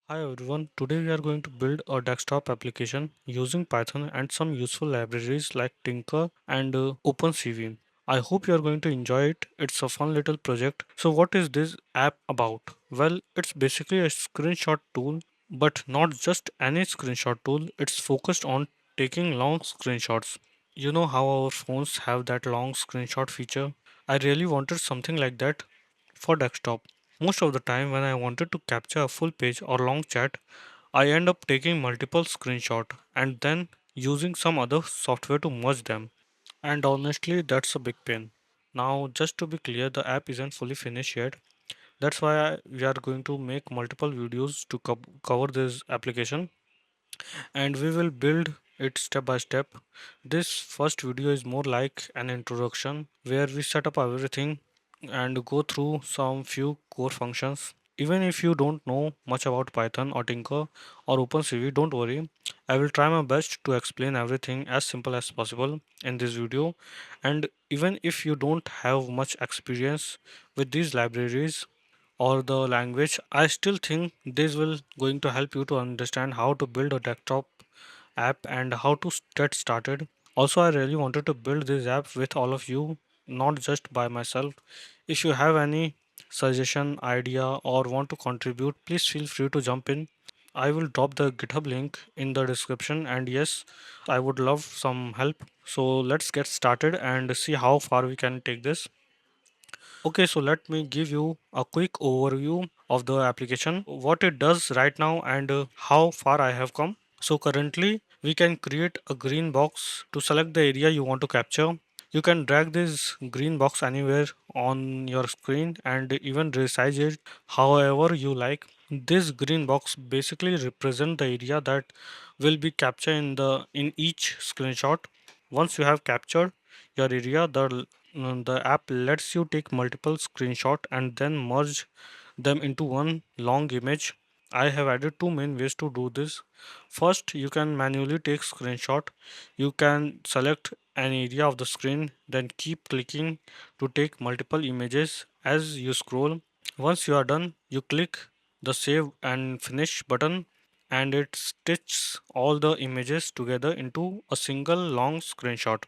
Hi everyone, today we are going to build a desktop application using Python and some useful libraries like Tinker and OpenCV. I hope you are going to enjoy it. It's a fun little project. So what is this app about? Well, it's basically a screenshot tool, but not just any screenshot tool. It's focused on taking long screenshots. You know how our phones have that long screenshot feature? I really wanted something like that for desktop. Most of the time when I wanted to capture a full page or long chat, I end up taking multiple screenshots and then using some other software to merge them. And honestly, that's a big pain. Now, just to be clear, the app isn't fully finished yet. That's why we are going to make multiple videos to cover this application and we will build it step by step. This first video is more like an introduction where we set up everything and go through some few core functions. Even if you don't know much about Python or Tinker or OpenCV, don't worry. I will try my best to explain everything as simple as possible in this video. And even if you don't have much experience with these libraries, or the language, I still think this will going to help you to understand how to build a desktop app and how to get started. Also, I really wanted to build this app with all of you, not just by myself. If you have any suggestion, idea, or want to contribute, please feel free to jump in. I will drop the GitHub link in the description, and yes, I would love some help. So let's get started and see how far we can take this. Okay, so let me give you a quick overview of the application, what it does right now, and how far I have come. So currently, we can create a green box to select the area you want to capture. You can drag this green box anywhere on your screen and even resize it however you like. This green box basically represent the area that will be captured in each screenshot. Once you have captured your area, the app lets you take multiple screenshot and then merge them into one long image. I have added two main ways to do this. First, you can manually take screenshot. You can select an area of the screen, then keep clicking to take multiple images as you scroll. Once you are done, you click the save and finish button and it stitches all the images together into a single long screenshot.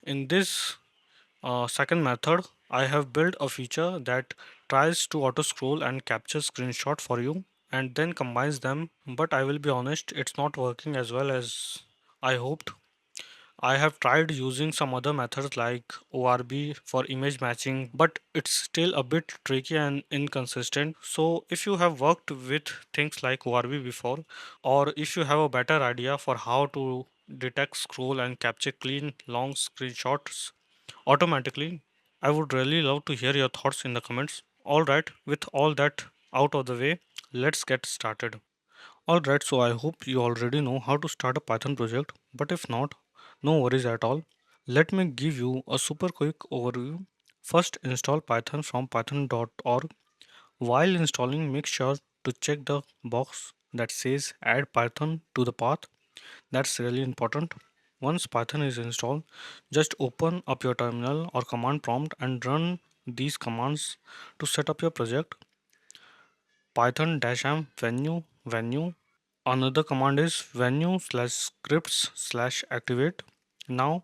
In this second method, I have built a feature that tries to auto scroll and capture screenshot for you and then combines them. But I will be honest, it's not working as well as I hoped. I have tried using some other methods like ORB for image matching, but it's still a bit tricky and inconsistent. So, if you have worked with things like ORB before, or if you have a better idea for how to detect scroll and capture clean long screenshots automatically, I would really love to hear your thoughts in the comments. Alright, with all that out of the way, let's get started. Alright, so I hope you already know how to start a Python project, but if not, no worries at all. Let me give you a super quick overview. First, install Python from python.org. While installing, make sure to check the box that says add Python to the path. That's really important. Once Python is installed, just open up your terminal or command prompt and run these commands to set up your project. Python-m venue. Another command is venue slash scripts slash activate. Now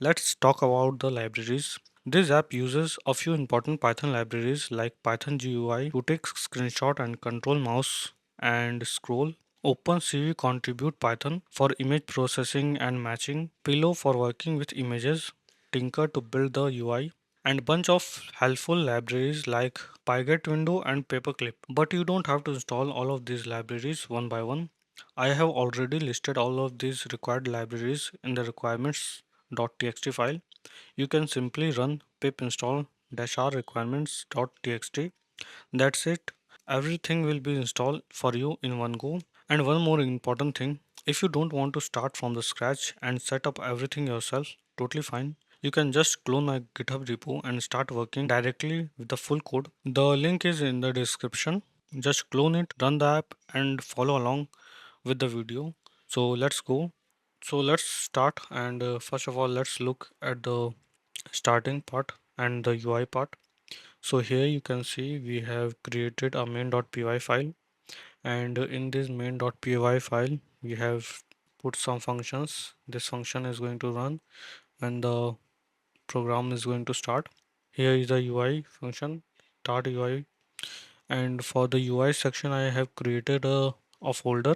let's talk about the libraries. This app uses a few important Python libraries like Python GUI to take screenshot and control mouse and scroll. OpenCV contribute Python for image processing and matching, Pillow for working with images, Tinker to build the UI, and bunch of helpful libraries like Pygate window and Paperclip. But you don't have to install all of these libraries one by one. I have already listed all of these required libraries in the requirements.txt file. You can simply run pip install -r requirements.txt. That's it. Everything will be installed for you in one go. And one more important thing, if you don't want to start from the scratch and set up everything yourself, totally fine. You can just clone my GitHub repo and start working directly with the full code. The link is in the description. Just clone it, run the app, and follow along with the video. So let's go. So let's start, and first of all, let's look at the starting part and the UI part. So here you can see we have created a main.py file, and in this main.py file we have put some functions. This function is going to run when the program is going to start. Here is the UI function, start UI, and for the UI section I have created a folder.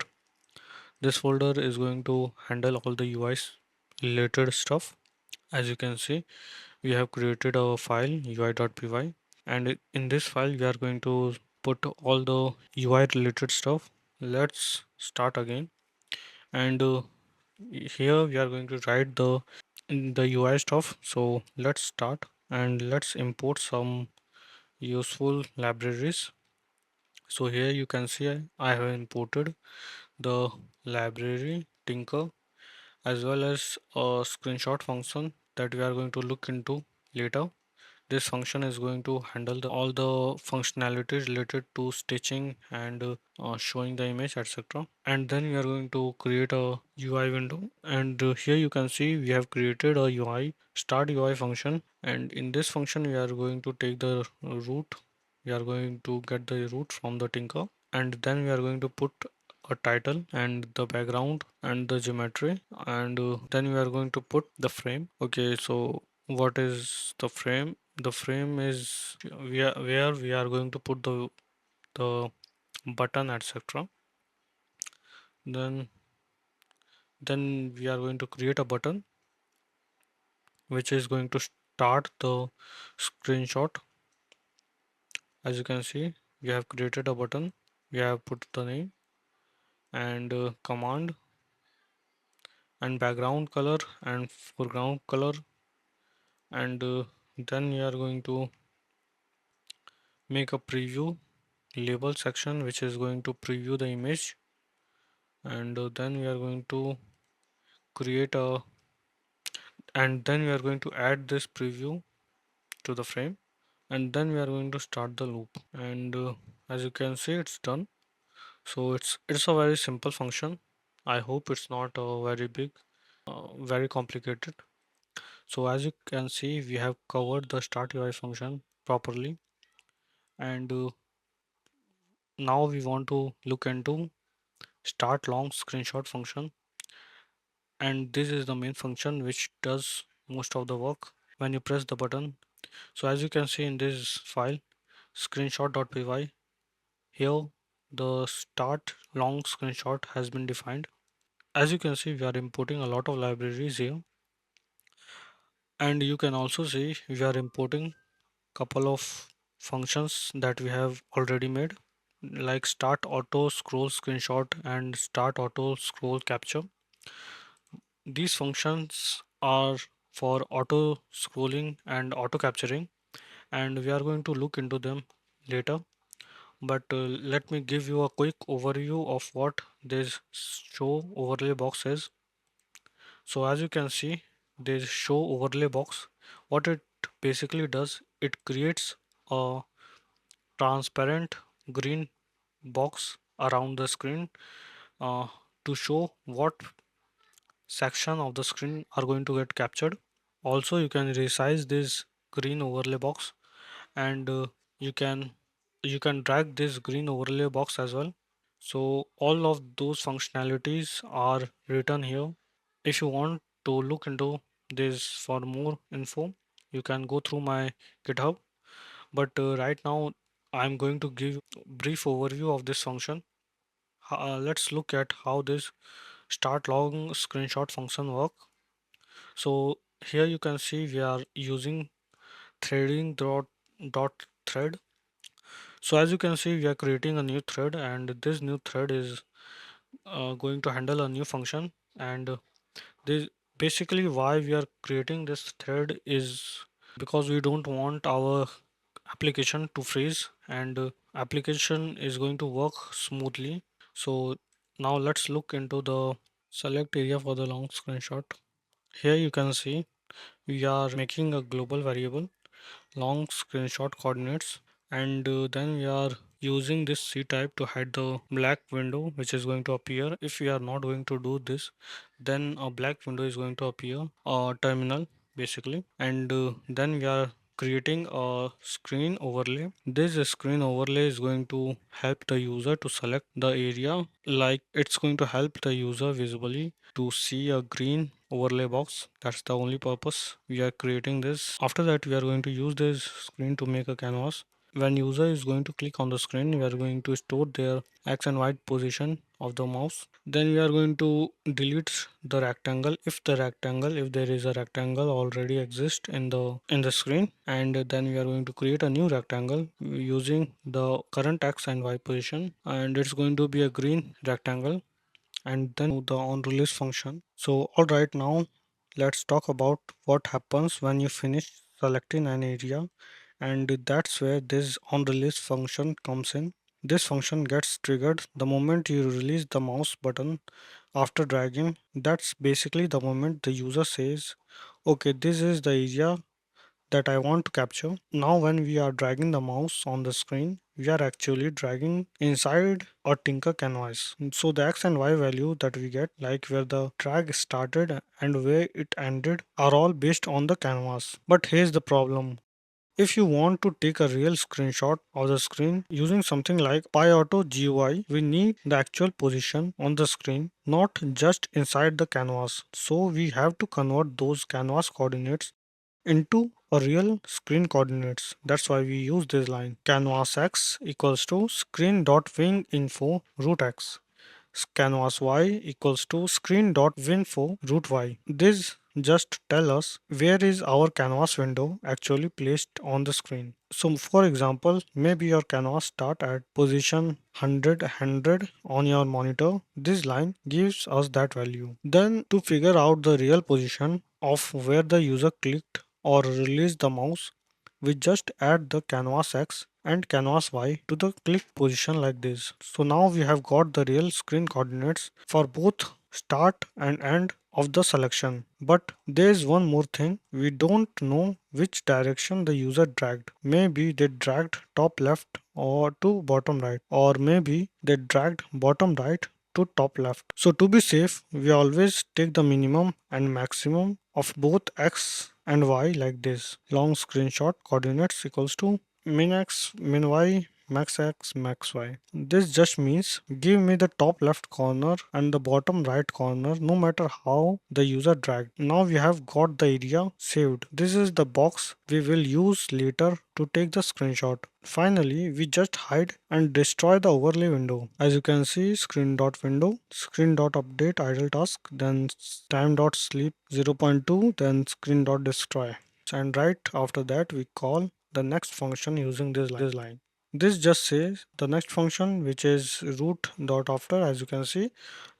This folder is going to handle all the UIs related stuff. As you can see, we have created a file ui.py, and in this file we are going to put all the UI related stuff. Let's start again, and here we are going to write the UI stuff. So let's start and let's import some useful libraries. So here you can see I have imported the library Tinker, as well as a screenshot function that we are going to look into later. This function is going to handle all the functionalities related to stitching and showing the image, etc. And then we are going to create a UI window. And here you can see we have created a UI start UI function. And in this function, we are going to take the root. We are going to get the root from the Tinker, and then we are going to put a title and the background and the geometry, and then we are going to put the frame. Okay, so what is the frame? The frame is where we are going to put the button, etc. Then then we are going to create a button which is going to start the screenshot. As you can see, we have created a button, we have put the name and command and background color and foreground color, and then we are going to make a preview label section which is going to preview the image, and then we are going to create a and then we are going to add this preview to the frame, and then we are going to start the loop, and as you can see it's done. So it's a very simple function. I hope it's not very big, very complicated. So as you can see, we have covered the start UI function properly, and now we want to look into start long screenshot function, and this is the main function which does most of the work when you press the button. So as you can see in this file screenshot.py, here the start long screenshot has been defined. As you can see, we are importing a lot of libraries here, and you can also see we are importing couple of functions that we have already made, like start auto scroll screenshot and start auto scroll capture. These functions are for auto scrolling and auto capturing, and we are going to look into them later. But let me give you a quick overview of what this show overlay box is. So as you can see, this show overlay box, what it basically does, it creates a transparent green box around the screen uh, to show what section of the screen are going to get captured. Also, you can resize this green overlay box, and you can drag this green overlay box as well. So all of those functionalities are written here. If you want to look into this for more info, you can go through my GitHub. But right now, I'm going to give brief overview of this function. Let's look at how this start long screenshot function work. So here you can see we are using threading dot thread. So as you can see, we are creating a new thread, and this new thread is going to handle a new function. And this basically why we are creating this thread is because we don't want our application to freeze, and application is going to work smoothly. So now let's look into the select area for the long screenshot. Here you can see we are making a global variable long screenshot coordinates, and then we are using this C type to hide the black window which is going to appear. If we are not going to do this, then a black window is going to appear terminal. basically, and then we are creating a screen overlay. This screen overlay is going to help the user to select the area, like it's going to help the user visibly to see a green overlay box. That's the only purpose we are creating this. After that, we are going to use this screen to make a canvas. When user is going to click on the screen, we are going to store their x and y position of the mouse. Then we are going to delete the rectangle if there is a rectangle already exist in the screen, and then we are going to create a new rectangle using the current x and y position, and it's going to be a green rectangle, and then the on release function. So all right, now let's talk about what happens when you finish selecting an area, and that's where this on release function comes in. This function gets triggered the moment you release the mouse button after dragging. That's basically the moment the user says, okay, this is the area that I want to capture. Now when we are dragging the mouse on the screen, we are actually dragging inside a Tinker canvas. So the X and Y value that we get, like where the drag started and where it ended, are all based on the canvas. But here's the problem. If you want to take a real screenshot of the screen using something like PyAutoGUI, we need the actual position on the screen, not just inside the canvas. So we have to convert those canvas coordinates into a real screen coordinates. That's why we use this line. Canvas x equals to screen.wing.info root x. Canvas y equals to screen.winfo root y. This just tell us where is our canvas window actually placed on the screen. So for example, maybe your canvas start at position 100 on your monitor. This line gives us that value. Then to figure out the real position of where the user clicked or released the mouse, we just add the canvas x and canvas y to the click position like this. So now we have got the real screen coordinates for both start and end of the selection. But there is one more thing, we don't know which direction the user dragged. Maybe they dragged top left or to bottom right, or maybe they dragged bottom right to top left. So to be safe, we always take the minimum and maximum of both x and y like this. Long screenshot coordinates equals to min x, min y, max x, max y. This just means give me the top left corner and the bottom right corner no matter how the user dragged. Now we have got the area saved. This is the box we will use later to take the screenshot. Finally, we just hide and destroy the overlay window. As you can see, screen.window, screen.update idle task, then time.sleep 0.2, then screen.destroy. And right after that, we call the next function using this line. This just says the next function, which is root dot after, as you can see,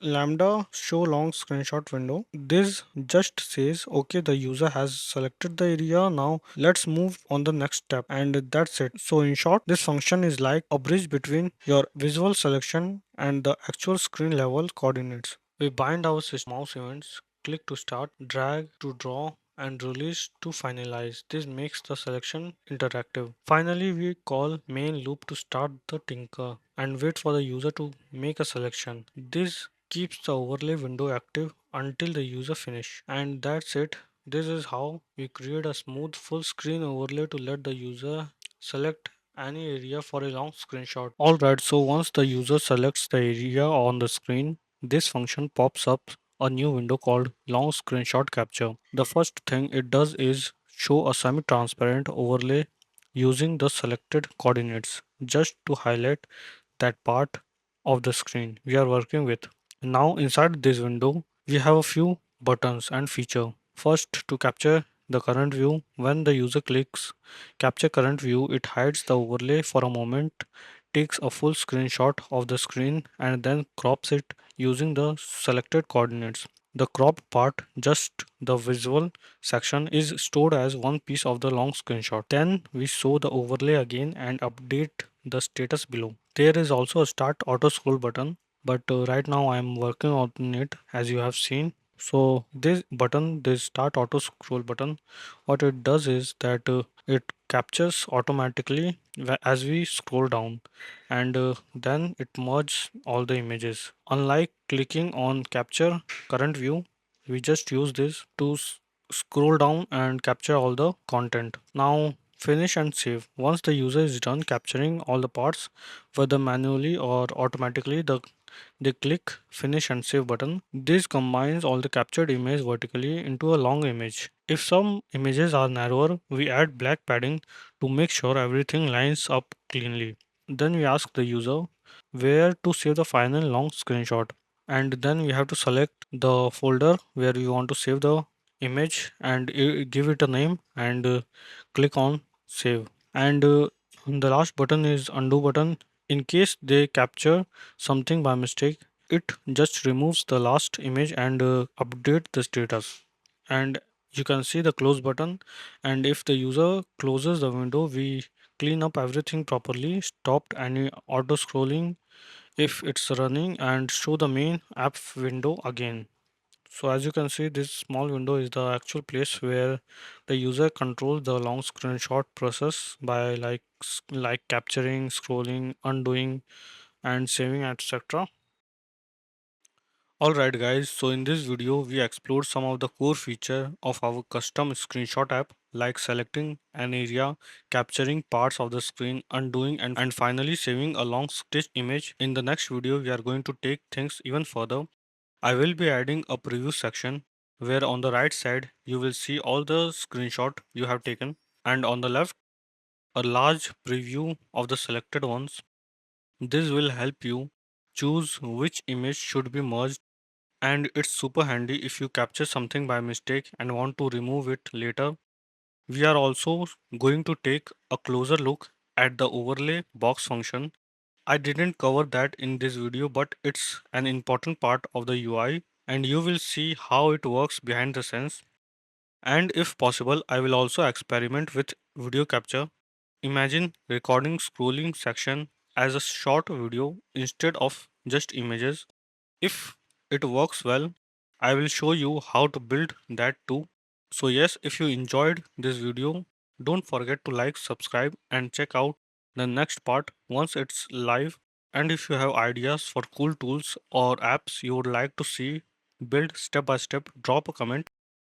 lambda show long screenshot window. This just says okay, the user has selected the area, now let's move on the next step, and that's it. So in short, this function is like a bridge between your visual selection and the actual screen level coordinates. We bind our system mouse events, click to start, drag to draw, and release to finalize. This makes the selection interactive. Finally, we call main loop to start the tinker and wait for the user to make a selection. This keeps the overlay window active until the user finish. And that's it. This is how we create a smooth full screen overlay to let the user select any area for a long screenshot. Alright, so once the user selects the area on the screen, this function pops up a new window called long screenshot capture. The first thing it does is show a semi-transparent overlay using the selected coordinates just to highlight that part of the screen we are working with. Now inside this window we have a few buttons and feature. First, to capture the current view, when the user clicks capture current view, it hides the overlay for a moment, takes a full screenshot of the screen, and then crops it using the selected coordinates. The cropped part, just the visual section, is stored as one piece of the long screenshot. Then we show the overlay again and update the status below. There is also a start auto scroll button, but right now I am working on it, as you have seen. So this button, this start auto scroll button, what it does is that it captures automatically as we scroll down, and then it merges all the images. Unlike clicking on capture current view, we just use this to scroll down and capture all the content. Now finish and save. Once the user is done capturing all the parts, whether manually or automatically, they click finish and save button. This combines all the captured image vertically into a long image. If some images are narrower, we add black padding to make sure everything lines up cleanly. Then we ask the user where to save the final long screenshot, and then we have to select the folder where we want to save the image and give it a name and click on save. And the last button is undo button. In case they capture something by mistake, it just removes the last image and update the status. And you can see the close button, and if the user closes the window, we clean up everything properly, stopped any auto scrolling if it's running, and show the main app window again. So as you can see, this small window is the actual place where the user controls the long screenshot process by like capturing, scrolling, undoing, and saving, etc. Alright guys, so in this video we explored some of the core feature of our custom screenshot app, like selecting an area, capturing parts of the screen, undoing, and finally saving a long stitched image. In the next video we are going to take things even further. I will be adding a preview section where on the right side you will see all the screenshot you have taken, and on the left a large preview of the selected ones. This will help you choose which image should be merged, and it's super handy if you capture something by mistake and want to remove it later. We are also going to take a closer look at the overlay box function. I didn't cover that in this video, but it's an important part of the UI, and you will see how it works behind the scenes. And if possible, I will also experiment with video capture. Imagine recording scrolling section as a short video instead of just images. If it works well, I will show you how to build that too. So yes, if you enjoyed this video, don't forget to like, subscribe, and check out the next part once it's live. And if you have ideas for cool tools or apps you would like to see build step by step, drop a comment.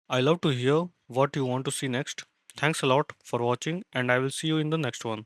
I love to hear what you want to see next. Thanks a lot for watching, and I will see you in the next one.